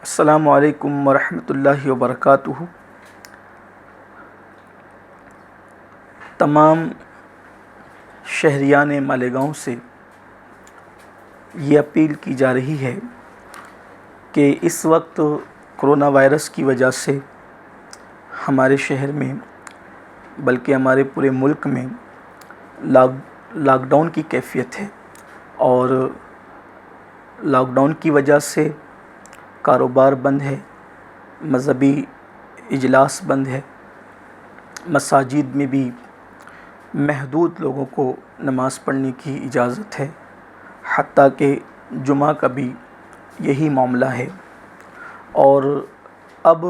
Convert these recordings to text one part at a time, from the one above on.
السلام علیکم ورحمۃ اللہ وبرکاتہ۔ تمام شہریان مالیگاؤں سے یہ اپیل کی جا رہی ہے کہ اس وقت کرونا وائرس کی وجہ سے ہمارے شہر میں بلکہ ہمارے پورے ملک میں لاک ڈاؤن کی کیفیت ہے، اور لاک ڈاؤن کی وجہ سے کاروبار بند ہے، مذہبی اجلاس بند ہے، مساجد میں بھی محدود لوگوں کو نماز پڑھنے کی اجازت ہے، حتیٰ کہ جمعہ کا بھی یہی معاملہ ہے۔ اور اب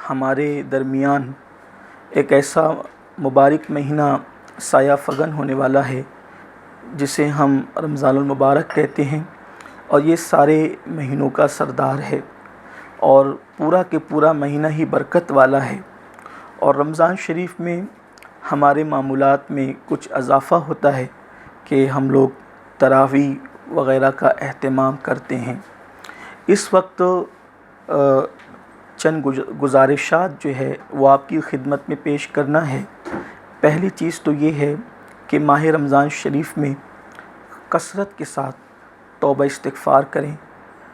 ہمارے درمیان ایک ایسا مبارک مہینہ سایہ فگن ہونے والا ہے جسے ہم رمضان المبارک کہتے ہیں، اور یہ سارے مہینوں کا سردار ہے، اور پورا کے پورا مہینہ ہی برکت والا ہے۔ اور رمضان شریف میں ہمارے معمولات میں کچھ اضافہ ہوتا ہے کہ ہم لوگ تراویح وغیرہ کا اہتمام کرتے ہیں۔ اس وقت چند گزارشات جو ہے وہ آپ کی خدمت میں پیش کرنا ہے۔ پہلی چیز تو یہ ہے کہ ماہ رمضان شریف میں کثرت کے ساتھ توبہ استغفار کریں،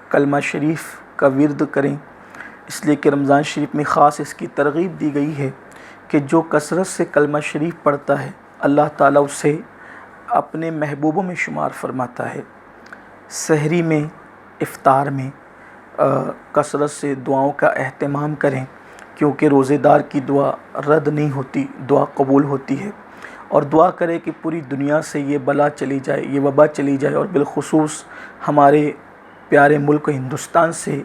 کلمہ شریف کا ورد کریں، اس لیے کہ رمضان شریف میں خاص اس کی ترغیب دی گئی ہے کہ جو کثرت سے کلمہ شریف پڑھتا ہے اللہ تعالیٰ اسے اپنے محبوبوں میں شمار فرماتا ہے۔ سحری میں، افطار میں کثرت سے دعاؤں کا اہتمام کریں، کیونکہ روزے دار کی دعا رد نہیں ہوتی، دعا قبول ہوتی ہے۔ اور دعا کرے کہ پوری دنیا سے یہ بلا چلی جائے، یہ وبا چلی جائے، اور بالخصوص ہمارے پیارے ملک ہندوستان سے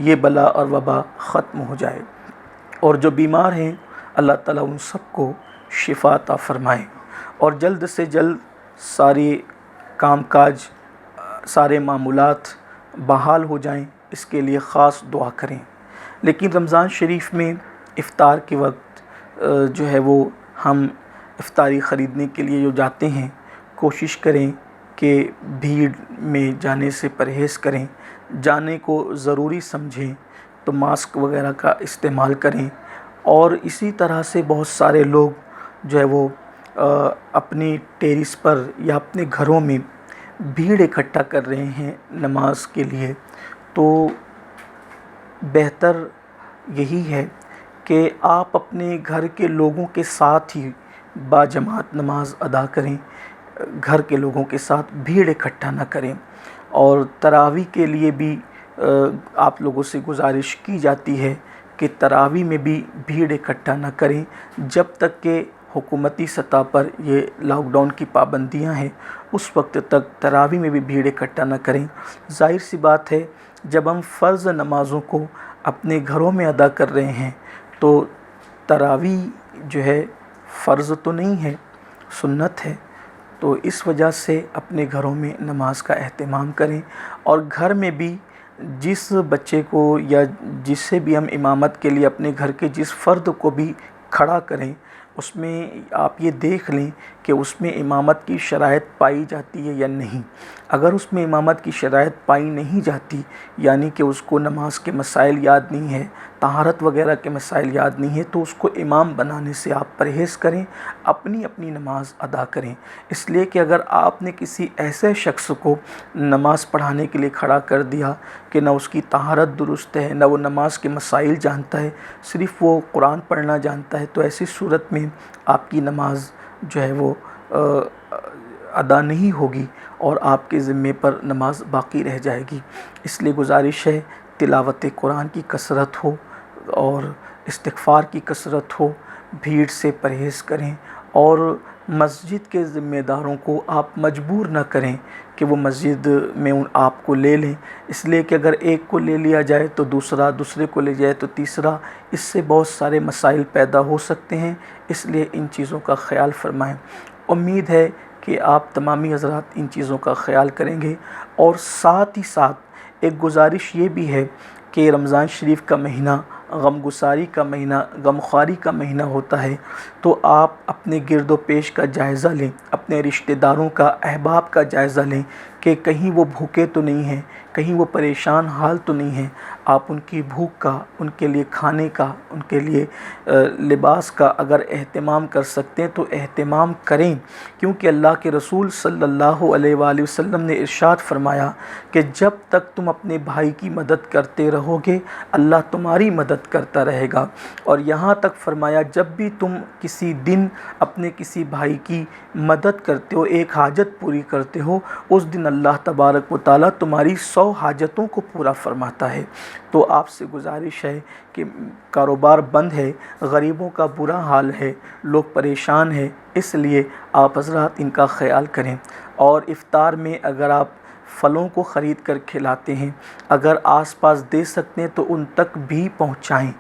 یہ بلا اور وبا ختم ہو جائے، اور جو بیمار ہیں اللہ تعالیٰ ان سب کو شفا عطا فرمائے، اور جلد سے جلد سارے کام کاج، سارے معمولات بحال ہو جائیں، اس کے لیے خاص دعا کریں۔ لیکن رمضان شریف میں افطار کے وقت جو ہے وہ ہم افطاری خریدنے کے لیے جو جاتے ہیں، کوشش کریں کہ بھیڑ میں جانے سے پرہیز کریں، جانے کو ضروری سمجھیں تو ماسک وغیرہ کا استعمال کریں۔ اور اسی طرح سے بہت سارے لوگ جو ہے وہ اپنی ٹیرس پر یا اپنے گھروں میں بھیڑ اکٹھا کر رہے ہیں نماز کے لیے، تو بہتر یہی ہے کہ آپ اپنے گھر کے لوگوں کے ساتھ ہی باجماعت نماز ادا کریں، گھر کے لوگوں کے ساتھ بھیڑ اکٹھا نہ کریں۔ اور تراویح کے لیے بھی آپ لوگوں سے گزارش کی جاتی ہے کہ تراویح میں بھی بھیڑ اکٹھا نہ کریں جب تک کہ حکومتی سطح پر یہ لاک ڈاؤن کی پابندیاں ہیں، اس وقت تک تراویح میں بھی بھیڑ اکٹھا نہ کریں۔ ظاہر سی بات ہے، جب ہم فرض نمازوں کو اپنے گھروں میں ادا کر رہے ہیں تو تراویح جو ہے فرض تو نہیں ہے، سنت ہے، تو اس وجہ سے اپنے گھروں میں نماز کا اہتمام کریں، اور گھر میں بھی جس بچے کو یا جس سے بھی ہم امامت کے لیے اپنے گھر کے جس فرد کو بھی کھڑا کریں، اس میں آپ یہ دیکھ لیں کہ اس میں امامت کی شرائط پائی جاتی ہے یا نہیں۔ اگر اس میں امامت کی شرائط پائی نہیں جاتی، یعنی کہ اس کو نماز کے مسائل یاد نہیں ہے، طہارت وغیرہ کے مسائل یاد نہیں ہے، تو اس کو امام بنانے سے آپ پرہیز کریں، اپنی اپنی نماز ادا کریں۔ اس لیے کہ اگر آپ نے کسی ایسے شخص کو نماز پڑھانے کے لیے کھڑا کر دیا کہ نہ اس کی طہارت درست ہے، نہ وہ نماز کے مسائل جانتا ہے، صرف وہ قرآن پڑھنا جانتا ہے، تو ایسی صورت میں آپ کی نماز جو ہے وہ ادا نہیں ہوگی، اور آپ کے ذمے پر نماز باقی رہ جائے گی۔ اس لیے گزارش ہے تلاوت قرآن کی کثرت ہو، اور استغفار کی کثرت ہو، بھیڑ سے پرہیز کریں، اور مسجد کے ذمہ داروں کو آپ مجبور نہ کریں کہ وہ مسجد میں آپ کو لے لیں، اس لیے کہ اگر ایک کو لے لیا جائے تو دوسرا، دوسرے کو لے جائے تو تیسرا، اس سے بہت سارے مسائل پیدا ہو سکتے ہیں، اس لیے ان چیزوں کا خیال فرمائیں۔ امید ہے کہ آپ تمامی حضرات ان چیزوں کا خیال کریں گے۔ اور ساتھ ہی ساتھ ایک گزارش یہ بھی ہے کہ رمضان شریف کا مہینہ غم گساری کا مہینہ، غم خواری کا مہینہ ہوتا ہے، تو آپ اپنے گرد و پیش کا جائزہ لیں، اپنے رشتہ داروں کا، احباب کا جائزہ لیں کہ کہیں وہ بھوکے تو نہیں ہیں، کہیں وہ پریشان حال تو نہیں ہیں۔ آپ ان کی بھوک کا، ان کے لیے کھانے کا، ان کے لیے لباس کا اگر اہتمام کر سکتے ہیں تو اہتمام کریں، کیونکہ اللہ کے رسول صلی اللہ علیہ وآلہ وسلم نے ارشاد فرمایا کہ جب تک تم اپنے بھائی کی مدد کرتے رہو گے اللہ تمہاری مدد کرتا رہے گا۔ اور یہاں تک فرمایا جب بھی تم کسی دن اپنے کسی بھائی کی مدد کرتے ہو، ایک حاجت پوری کرتے ہو، اس دن اللہ تبارک و تعالیٰ تمہاری 100 حاجتوں کو پورا فرماتا ہے۔ تو آپ سے گزارش ہے کہ کاروبار بند ہے، غریبوں کا برا حال ہے، لوگ پریشان ہیں، اس لیے آپ حضرات ان کا خیال کریں۔ اور افطار میں اگر آپ پھلوں کو خرید کر کھلاتے ہیں، اگر آس پاس دے سکتے ہیں تو ان تک بھی پہنچائیں،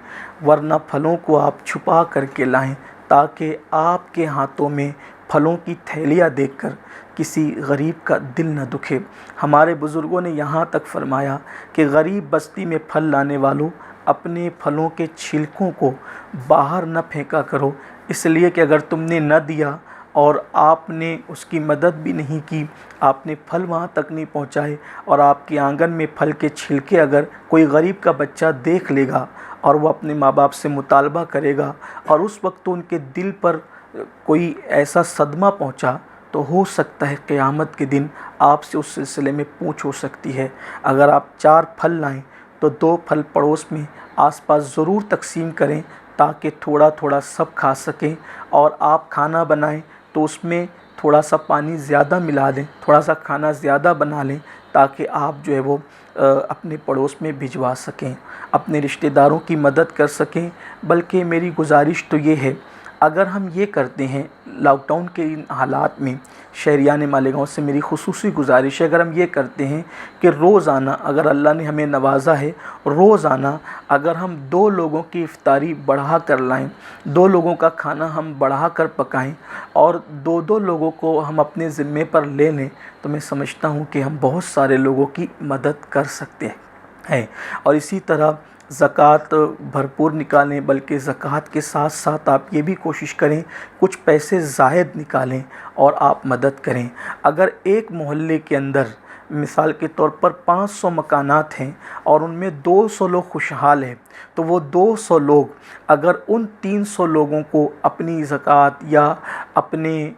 ورنہ پھلوں کو آپ چھپا کر کے لائیں تاکہ آپ کے ہاتھوں میں پھلوں کی تھیلیاں دیکھ کر کسی غریب کا دل نہ دکھے۔ ہمارے بزرگوں نے یہاں تک فرمایا کہ غریب بستی میں پھل لانے والوں اپنے پھلوں کے چھلکوں کو باہر نہ پھینکا کرو، اس لیے کہ اگر تم نے نہ دیا اور آپ نے اس کی مدد بھی نہیں کی، آپ نے پھل وہاں تک نہیں پہنچائے، اور آپ کے آنگن میں پھل کے چھلکے اگر کوئی غریب کا بچہ دیکھ لے گا اور وہ اپنے ماں باپ سے مطالبہ کرے گا اور اس وقت تو ان کے دل پر کوئی ایسا صدمہ پہنچا تو ہو سکتا ہے قیامت کے دن آپ سے اس سلسلے میں پوچھ ہو سکتی ہے۔ اگر آپ 4 پھل لائیں تو 2 پھل پڑوس میں آس پاس ضرور تقسیم کریں تاکہ تھوڑا تھوڑا سب کھا سکیں، اور آپ کھانا بنائیں تو اس میں تھوڑا سا پانی زیادہ ملا دیں، تھوڑا سا کھانا زیادہ بنا لیں تاکہ آپ جو ہے وہ اپنے پڑوس میں بھجوا سکیں، اپنے رشتہ داروں کی مدد کر سکیں۔ بلکہ میری گزارش تو یہ ہے، اگر ہم یہ کرتے ہیں لاک ڈاؤن کے ان حالات میں، شہریان مالیگاؤں سے میری خصوصی گزارش ہے، اگر ہم یہ کرتے ہیں کہ روزانہ اگر اللہ نے ہمیں نوازا ہے، روزانہ اگر ہم 2 لوگوں کی افطاری بڑھا کر لائیں، 2 لوگوں کا کھانا ہم بڑھا کر پکائیں اور 2 لوگوں کو ہم اپنے ذمے پر لے لیں، تو میں سمجھتا ہوں کہ ہم بہت سارے لوگوں کی مدد کر سکتے ہیں۔ اور اسی طرح زکوٰۃ بھرپور نکالیں، بلکہ زکوٰۃ کے ساتھ ساتھ آپ یہ بھی کوشش کریں کچھ پیسے زائد نکالیں اور آپ مدد کریں۔ اگر ایک محلے کے اندر مثال کے طور پر 500 مکانات ہیں اور ان میں 200 لوگ خوشحال ہیں، تو وہ 200 لوگ اگر ان 300 لوگوں کو اپنی زکوٰۃ یا اپنے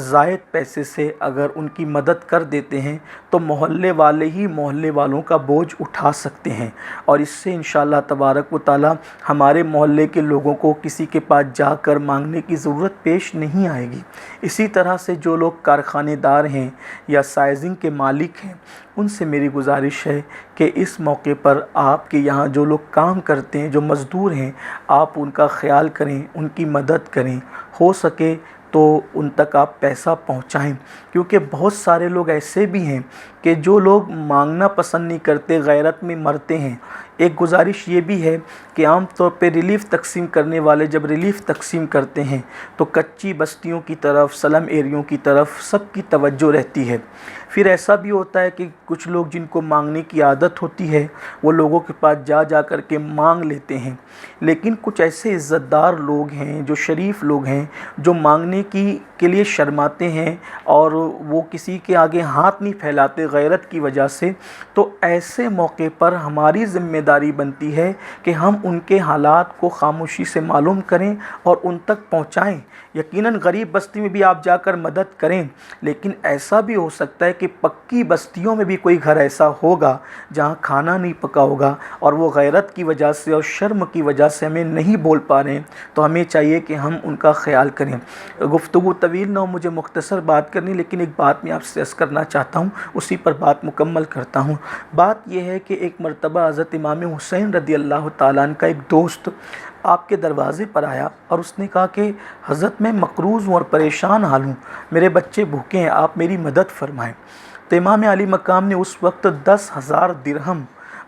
زائد پیسے سے اگر ان کی مدد کر دیتے ہیں تو محلے والے ہی محلے والوں کا بوجھ اٹھا سکتے ہیں، اور اس سے انشاءاللہ تبارک و تعالی ہمارے محلے کے لوگوں کو کسی کے پاس جا کر مانگنے کی ضرورت پیش نہیں آئے گی۔ اسی طرح سے جو لوگ کارخانے دار ہیں یا سائزنگ کے مالک ہیں، ان سے میری گزارش ہے کہ اس موقع پر آپ کے یہاں جو لوگ کام کرتے ہیں، جو مزدور ہیں، آپ ان کا خیال کریں، ان کی مدد کریں، ہو سکے تو ان تک آپ پیسہ پہنچائیں، کیونکہ بہت سارے لوگ ایسے بھی ہیں کہ جو لوگ مانگنا پسند نہیں کرتے، غیرت میں مرتے ہیں۔ ایک گزارش یہ بھی ہے کہ عام طور پہ ریلیف تقسیم کرنے والے جب ریلیف تقسیم کرتے ہیں تو کچی بستیوں کی طرف، سلم ایریوں کی طرف سب کی توجہ رہتی ہے۔ پھر ایسا بھی ہوتا ہے کہ کچھ لوگ جن کو مانگنے کی عادت ہوتی ہے وہ لوگوں کے پاس جا کر کے مانگ لیتے ہیں، لیکن کچھ ایسے عزت دار لوگ ہیں، جو شریف لوگ ہیں، جو مانگنے کے لیے شرماتے ہیں اور وہ کسی کے آگے ہاتھ نہیں پھیلاتے غیرت کی وجہ سے، تو ایسے موقع پر ہماری ذمہ داری بنتی ہے کہ ہم ان کے حالات کو خاموشی سے معلوم کریں اور ان تک پہنچائیں۔ یقیناً غریب بستی میں بھی آپ جا کر مدد کریں، لیکن ایسا بھی ہو سکتا ہے کہ پکی بستیوں میں بھی کوئی گھر ایسا ہوگا جہاں کھانا نہیں پکا ہوگا اور وہ غیرت کی وجہ سے اور شرم کی وجہ سے ہمیں نہیں بول پا رہے ہیں، تو ہمیں چاہیے کہ ہم ان کا خیال کریں۔ گفتگو طویل نہ ہو، مجھے مختصر بات کرنی، لیکن ایک بات میں آپ سے عرض کرنا چاہتا ہوں، اسی پر بات مکمل کرتا ہوں۔ بات یہ ہے کہ ایک مرتبہ حضرت امام حسین رضی اللہ تعالیٰ عنہ کا ایک دوست آپ کے دروازے پر آیا اور اس نے کہا کہ حضرت میں مقروض ہوں اور پریشان حال ہوں، میرے بچے بھوکے ہیں، آپ میری مدد فرمائیں۔ تو امام علی مقام نے اس وقت 10,000 درہم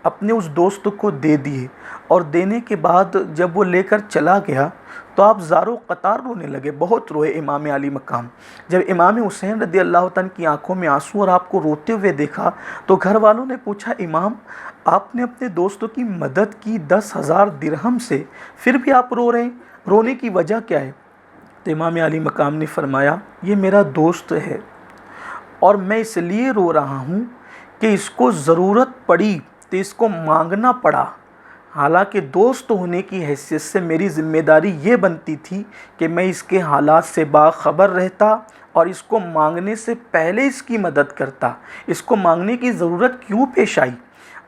اپنے اس دوست کو دے دیے، اور دینے کے بعد جب وہ لے کر چلا گیا تو آپ زار و قطار رونے لگے، بہت روئے امام علی مقام۔ جب امام حسین رضی اللہ تعالیٰ کی آنکھوں میں آنسو اور آپ کو روتے ہوئے دیکھا تو گھر والوں نے پوچھا، امام آپ نے اپنے دوستوں کی مدد کی 10,000 درہم سے، پھر بھی آپ رو رہے ہیں، رونے کی وجہ کیا ہے؟ تو امام علی مقام نے فرمایا، یہ میرا دوست ہے اور میں اس لیے رو رہا ہوں کہ اس کو ضرورت پڑی تو اس کو مانگنا پڑا۔ حالانکہ دوست ہونے کی حیثیت سے میری ذمہ داری یہ بنتی تھی کہ میں اس کے حالات سے باخبر رہتا اور اس کو مانگنے سے پہلے اس کی مدد کرتا۔ اس کو مانگنے کی ضرورت کیوں پیش آئی؟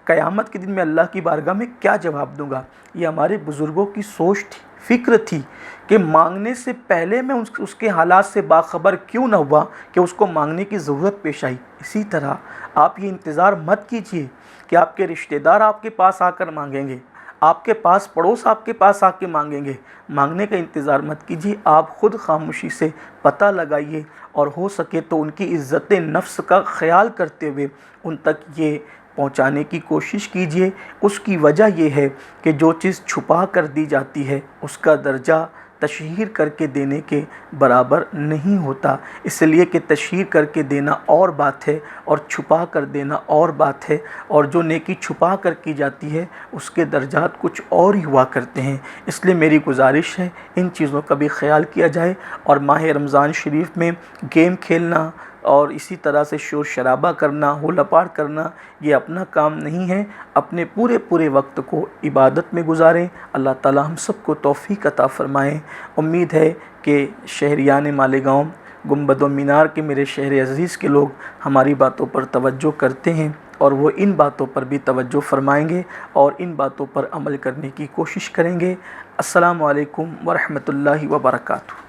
قیامت کے دن میں اللہ کی بارگاہ میں کیا جواب دوں گا؟ یہ ہمارے بزرگوں کی سوچ تھی، فکر تھی کہ مانگنے سے پہلے میں اس کے حالات سے باخبر کیوں نہ ہوا کہ اس کو مانگنے کی ضرورت پیش آئی۔ اسی طرح آپ یہ انتظار مت کیجئے کہ آپ کے رشتہ دار آپ کے پاس آ کر مانگیں گے، آپ کے پاس پڑوس آپ کے پاس آ کے مانگیں گے۔ مانگنے کا انتظار مت کیجیے، آپ خود خاموشی سے پتہ لگائیے اور ہو سکے تو ان کی عزت نفس کا خیال کرتے ہوئے ان تک یہ پہنچانے کی کوشش کیجیے۔ اس کی وجہ یہ ہے کہ جو چیز چھپا کر دی جاتی ہے اس کا درجہ تشہیر کر کے دینے کے برابر نہیں ہوتا، اس لیے کہ تشہیر کر کے دینا اور بات ہے اور چھپا کر دینا اور بات ہے، اور جو نیکی چھپا کر کی جاتی ہے اس کے درجات کچھ اور ہی ہوا کرتے ہیں۔ اس لیے میری گزارش ہے ان چیزوں کا بھی خیال کیا جائے، اور ماہ رمضان شریف میں گیم کھیلنا اور اسی طرح سے شور شرابہ کرنا، ہو لپاڑ کرنا یہ اپنا کام نہیں ہے۔ اپنے پورے وقت کو عبادت میں گزاریں۔ اللہ تعالی ہم سب کو توفیق عطا فرمائیں۔ امید ہے کہ شہریان مالیگاؤں، گنبد و مینار کے میرے شہر عزیز کے لوگ ہماری باتوں پر توجہ کرتے ہیں، اور وہ ان باتوں پر بھی توجہ فرمائیں گے اور ان باتوں پر عمل کرنے کی کوشش کریں گے۔ السلام علیکم ورحمۃ اللہ وبرکاتہ۔